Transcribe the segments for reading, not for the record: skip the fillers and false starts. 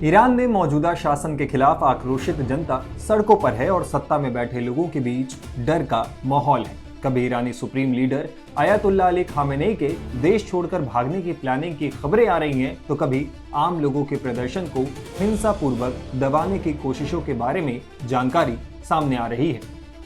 Iran में मौजूदा शासन के खिलाफ आक्रोशित जनता सड़कों पर है और सत्ता में बैठे लोगों के बीच डर का माहौल है। कभी ईरानी supreme leader Ayatollah Ali Khamenei के देश छोड़कर भागने की प्लानिंग की खबरें आ रही हैं, तो कभी आम लोगों के प्रदर्शन को हिंसापूर्वक दबाने की कोशिशों के बारे में जानकारी सामने आ रही है।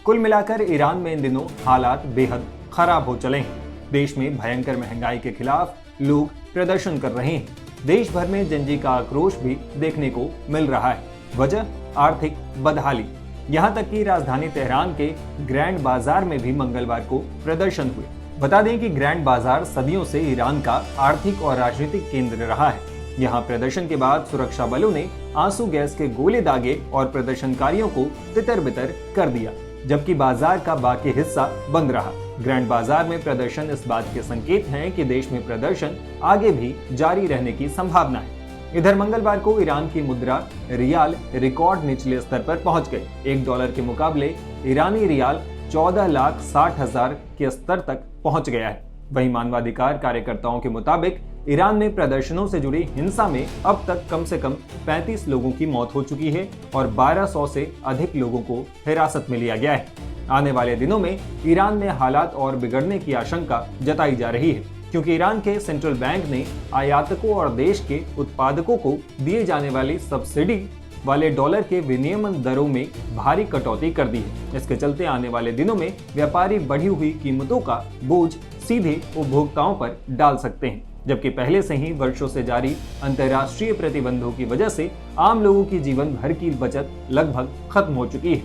कुल मिलाकर ईरान में इन दिनों हालात बेहद खराब हो चले हैं। देश में भयंकर महंगाई के खिलाफ लोग प्रदर्शन कर रहे हैं। देश भर में जनजी का आक्रोश भी देखने को मिल रहा है। वजह आर्थिक बदहाली। यहाँ तक कि राजधानी तेहरान के ग्रैंड बाजार में भी मंगलवार को प्रदर्शन हुए। बता दें कि ग्रैंड बाजार सदियों से ईरान का आर्थिक और राजनीतिक केंद्र रहा है। यहाँ प्रदर्शन के बाद सुरक्षा बलों ने आंसू गैस के गोले दागे और प्रदर्शनकारियों को तितर बितर कर दिया, जबकि बाजार का बाकी हिस्सा बंद रहा। ग्रैंड बाजार में प्रदर्शन इस बात के संकेत हैं कि देश में प्रदर्शन आगे भी जारी रहने की संभावना है। इधर मंगलवार को ईरान की मुद्रा रियाल रिकॉर्ड निचले स्तर पर पहुंच गई। $1 के मुकाबले ईरानी रियाल 14,60,000 के स्तर तक पहुंच गया है। वहीं मानवाधिकार कार्यकर्ताओं के मुताबिक ईरान में प्रदर्शनों से जुड़ी हिंसा में अब तक कम से कम 35 लोगों की मौत हो चुकी है और 1200 से अधिक लोगों को हिरासत में लिया गया है। आने वाले दिनों में ईरान में हालात और बिगड़ने की आशंका जताई जा रही है, क्योंकि ईरान के सेंट्रल बैंक ने आयातकों और देश के उत्पादकों को दिए जाने वाली सब्सिडी वाले डॉलर के विनियमन दरों में भारी कटौती कर दी है। इसके चलते आने वाले दिनों में व्यापारी बढ़ी हुई कीमतों का बोझ सीधे उपभोक्ताओं पर डाल सकते हैं, जबकि पहले से ही वर्षों से जारी अंतर्राष्ट्रीय प्रतिबंधों की वजह से आम लोगों की जीवन भर की बचत लगभग खत्म हो चुकी है।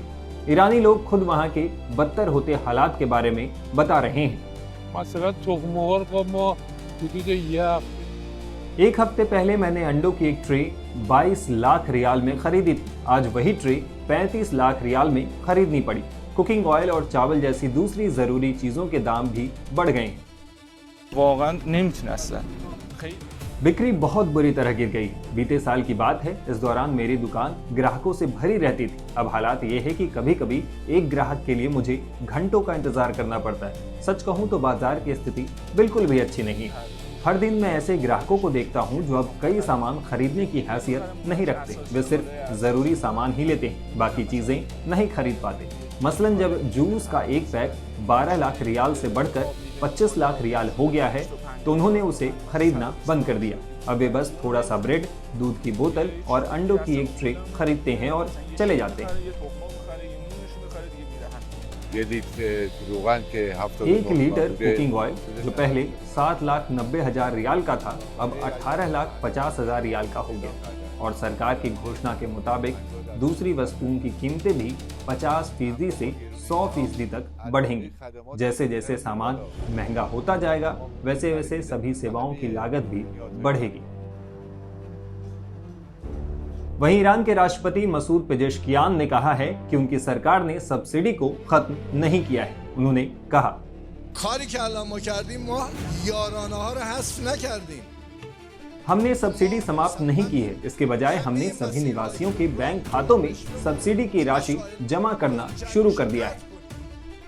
ईरानी लोग खुद वहां के बदतर होते हालात के बारे में बता रहे हैं। एक हफ्ते पहले मैंने अंडों की एक ट्रे 22 लाख रियाल में खरीदी थी। आज वही ट्रे 35 लाख रियाल में खरीदनी पड़ी। कुकिंग ऑयल और चावल जैसी दूसरी जरूरी चीजों के दाम भी बढ़ गए हैं। बिक्री बहुत बुरी तरह गिर गई। बीते साल की बात है, इस दौरान मेरी दुकान ग्राहकों से भरी रहती थी। अब हालात ये है कि कभी कभी एक ग्राहक के लिए मुझे घंटों का इंतजार करना पड़ता है। सच कहूँ तो बाजार की स्थिति बिल्कुल भी अच्छी नहीं है। हर दिन मैं ऐसे ग्राहकों को देखता हूँ जो अब कई सामान खरीदने की हैसियत नहीं रखते। वे सिर्फ जरूरी सामान ही लेते हैं, बाकी चीजें नहीं खरीद पाते। मसलन जब जूस का एक पैक 12 लाख रियाल से बढ़कर 25 लाख रियाल हो गया है, तो उन्होंने उसे खरीदना बंद कर दिया। अब वे बस थोड़ा सा ब्रेड, दूध की बोतल और अंडों की एक ट्रे खरीदते हैं और चले जाते हैं। 1 लीटर कुकिंग ऑयल जो पहले 7,90,000 रियाल का था, अब 18,50,000 रियाल का हो गया। और सरकार की घोषणा के मुताबिक दूसरी वस्तुओं की कीमतें भी 50% से 100% तक बढ़ेंगी। जैसे जैसे सामान महंगा होता जाएगा, वैसे वैसे सभी सेवाओं की लागत भी बढ़ेगी। वहीं ईरान के राष्ट्रपति मसूद पेजेश्कियान ने कहा है कि उनकी सरकार ने सब्सिडी को खत्म नहीं किया है। उन्होंने कहा, हमने सब्सिडी समाप्त नहीं की है। इसके बजाय हमने सभी निवासियों के बैंक खातों में सब्सिडी की राशि जमा करना शुरू कर दिया है।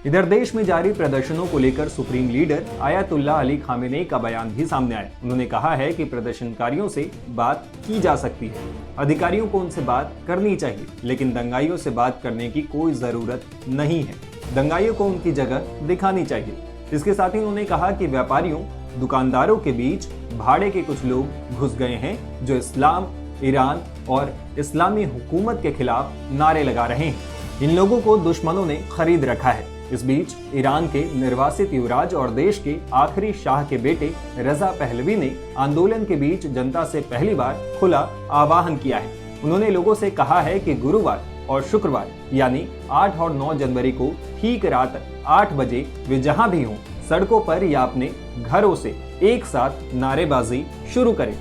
इधर देश में जारी प्रदर्शनों को लेकर supreme leader Ayatollah Ali Khamenei का बयान भी सामने आया। उन्होंने कहा है कि प्रदर्शनकारियों से बात की जा सकती है, अधिकारियों को उनसे बात करनी चाहिए, लेकिन दंगाइयों से बात करने की कोई जरूरत नहीं है। दंगाइयों को उनकी जगह दिखानी चाहिए। इसके साथ ही उन्होंने कहा कि व्यापारियों, दुकानदारों के बीच भाड़े के कुछ लोग घुस गए हैं जो इस्लाम, ईरान और इस्लामी हुकूमत के खिलाफ नारे लगा रहे हैं। इन लोगों को दुश्मनों ने खरीद रखा है। इस बीच ईरान के निर्वासित युवराज और देश के आखिरी शाह के बेटे रजा पहलवी ने आंदोलन के बीच जनता से पहली बार खुला आह्वान किया है। उन्होंने लोगों से कहा है कि गुरुवार और शुक्रवार यानी 8 और 9 जनवरी को ठीक रात 8 बजे वे जहां भी हों, सड़कों पर या अपने घरों से एक साथ नारेबाजी शुरू करें।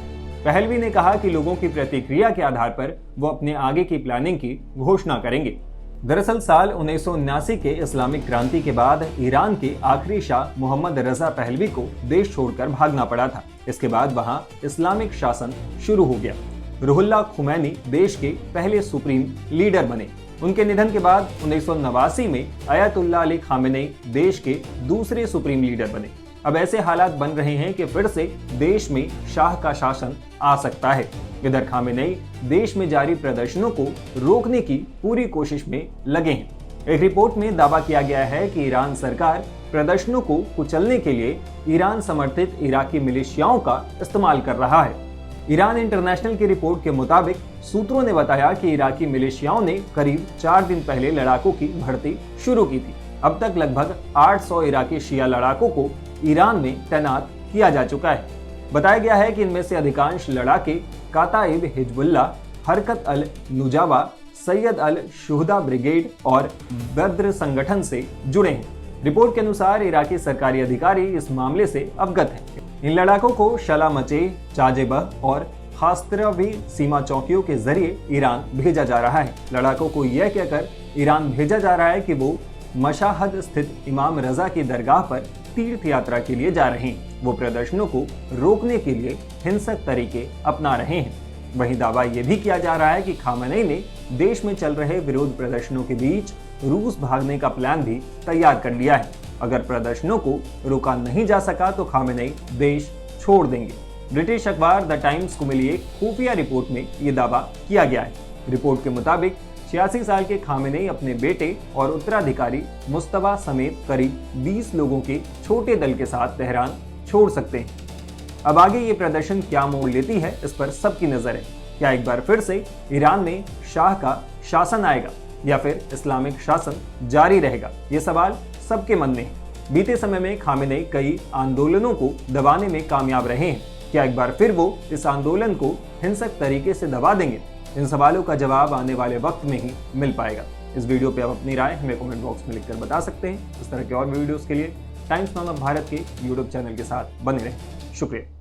पहलवी ने कहा कि लोगों की प्रतिक्रिया के आधार पर वो अपने आगे की प्लानिंग की घोषणा करेंगे। दरअसल साल 1979 के इस्लामिक क्रांति के बाद ईरान के आखिरी शाह मोहम्मद रजा पहलवी को देश छोड़कर भागना पड़ा था। इसके बाद वहां इस्लामिक शासन शुरू हो गया। रुहुल्लाह खुमैनी देश के पहले सुप्रीम लीडर बने। उनके निधन के बाद 1989 में आयतुल्लाह अली खामेनेई देश के दूसरे सुप्रीम लीडर बने। अब ऐसे हालात बन रहे हैं कि फिर से देश में शाह का शासन आ सकता है। इधर खामेनेई देश में जारी प्रदर्शनों को रोकने की पूरी कोशिश में लगे हैं। एक रिपोर्ट में दावा किया गया है कि ईरान सरकार प्रदर्शनों को कुचलने के लिए ईरान समर्थित इराकी मिलिशियाओं का इस्तेमाल कर रहा है। ईरान इंटरनेशनल की रिपोर्ट के मुताबिक सूत्रों ने बताया कि इराकी मिलिशियाओं ने करीब 4 दिन पहले लड़ाकों की भर्ती शुरू की थी। अब तक लगभग 800 इराकी शिया लड़ाकों को ईरान में तैनात किया जा चुका है। बताया गया है कि इनमें से अधिकांश लड़ाके काताइब हिजबुल्लाह, हरकत अल नुजावा, सैयद अल शुहदा ब्रिगेड और बद्र संगठन से जुड़े हैं। रिपोर्ट के अनुसार इराकी सरकारी अधिकारी इस मामले से अवगत हैं। इन लड़ाकों को शला मचे, चाजेबह और खास्तरावी सीमा चौकियों के जरिए ईरान भेजा जा रहा है। लड़ाकों को यह कहकर ईरान भेजा जा रहा है कि वो मशाहद स्थित इमाम रजा की दरगाह पर तीर्थ यात्रा के लिए जा रहे हैं। वो प्रदर्शनों को रोकने के लिए हिंसक तरीके अपना रहे हैं। वहीं दावा यह भी किया जा रहा है कि खामेनेई ने देश में चल रहे विरोध प्रदर्शनों के बीच रूस भागने का प्लान भी तैयार कर लिया है। अगर प्रदर्शनों को रोका नहीं जा सका तो खामेनेई देश छोड़ देंगे। ब्रिटिश अखबार द टाइम्स को मिली एक खुफिया रिपोर्ट में ये दावा किया गया है। रिपोर्ट के मुताबिक 86 साल के खामेनेई अपने बेटे और उत्तराधिकारी मुस्तफा समेत करीब 20 लोगों के छोटे दल के साथ तेहरान छोड़ सकते हैं। अब आगे ये प्रदर्शन क्या मोड़ लेती है, इस पर सबकी नजर है। क्या एक बार फिर से ईरान में शाह का शासन आएगा या फिर इस्लामिक शासन जारी रहेगा? ये सवाल सबके मन में है। बीते समय में खामेनेई कई आंदोलनों को दबाने में कामयाब रहे हैं। क्या एक बार फिर वो इस आंदोलन को हिंसक तरीके से दबा देंगे? इन सवालों का जवाब आने वाले वक्त में ही मिल पाएगा। इस वीडियो पे आप अपनी राय हमें कमेंट बॉक्स में लिखकर बता सकते हैं। इस तरह के और वीडियोस के लिए टाइम्स नाउ ऑफ भारत के यूट्यूब चैनल के साथ बने रहें। शुक्रिया।